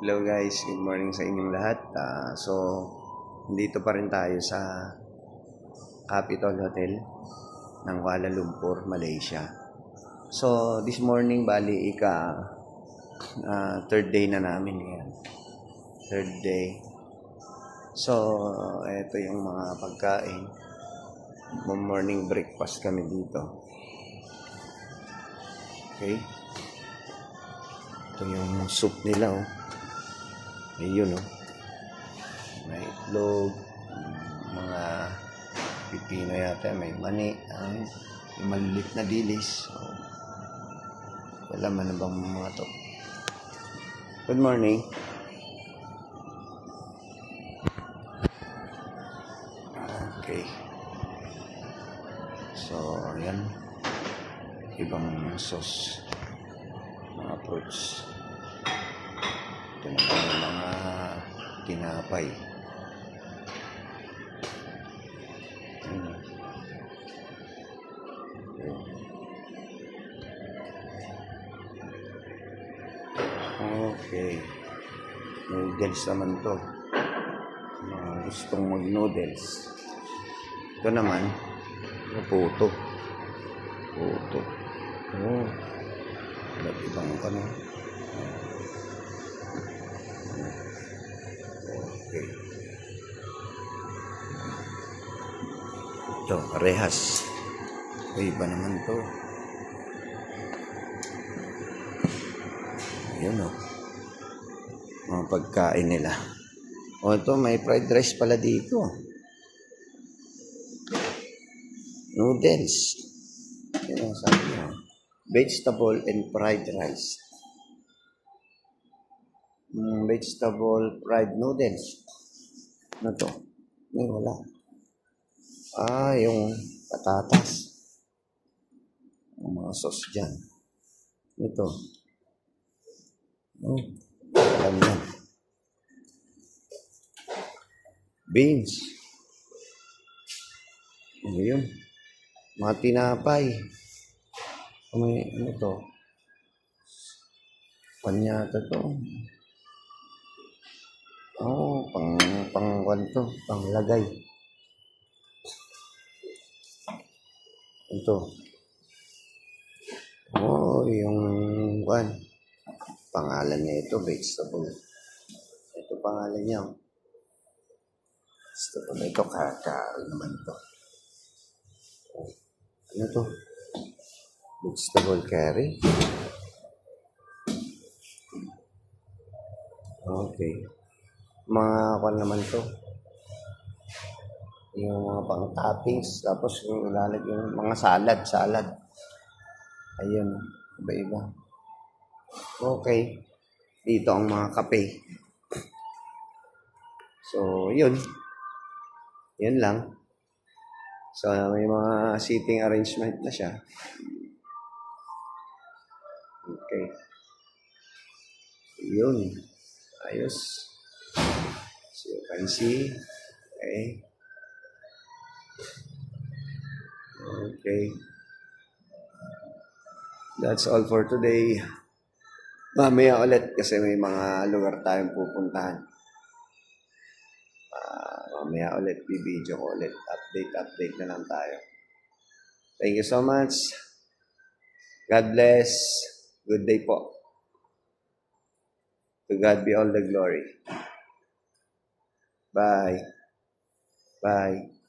Hello guys, good morning sa inyong lahat. Dito pa rin tayo sa Capitol Hotel ng Kuala Lumpur, Malaysia. So, this morning, bali, third day na namin yan. Third day. So, ito yung mga pagkain. Morning breakfast kami dito. Okay. Ito yung soup nila, oh. Ayun, oh. May itlog, mga pipino yata, may mani, may malilit na dilis. Oh. Wala man na bang mga to. Good morning. Okay. So, ayan. Ibang sauce. Mga fruits. Ito naman yung mga tinapay. Okay. Noodles naman to. Gustong mag-noodles. Ito naman, puto. Puto. Oh. Ibang ano. Okay. Ito, parehas. Iba naman to. Ayun, oh. Mga pagkain nila. O, ito, may fried rice pala dito. Noodles. Yan, sabi niya. Vegetable and fried rice. Vegetable fried noodles. Ano to? Ay, wala. Yung patatas. Ang mga sauce dyan. Ito. Oh, alam yan. Beans. Ano yun? Mga tinapay. May ano to? Panyata to. Oh, pang panglagay. Ito. Oh, yung pangalan niya ito, vegetable. Ito pangalan niya. Vegetable. Ito, kakaroon naman ito. Ano to? Vegetable curry. Okay. Mga naman to. Yung mga pang-toppings. Tapos yung lalagyan yung mga salad. Ayun. Iba-iba. Okay. Dito ang mga kape. So, yun. Yan lang. So, may mga seating arrangement na siya. Okay. Yun. Ayos. So, you can see. Okay. Okay. That's all for today. Mamaya ulit kasi may mga lugar tayong pupuntahan. Mamaya ulit, bibidyo ko ulit. Update na lang tayo. Thank you so much. God bless. Good day po. To God be all the glory. Bye. Bye.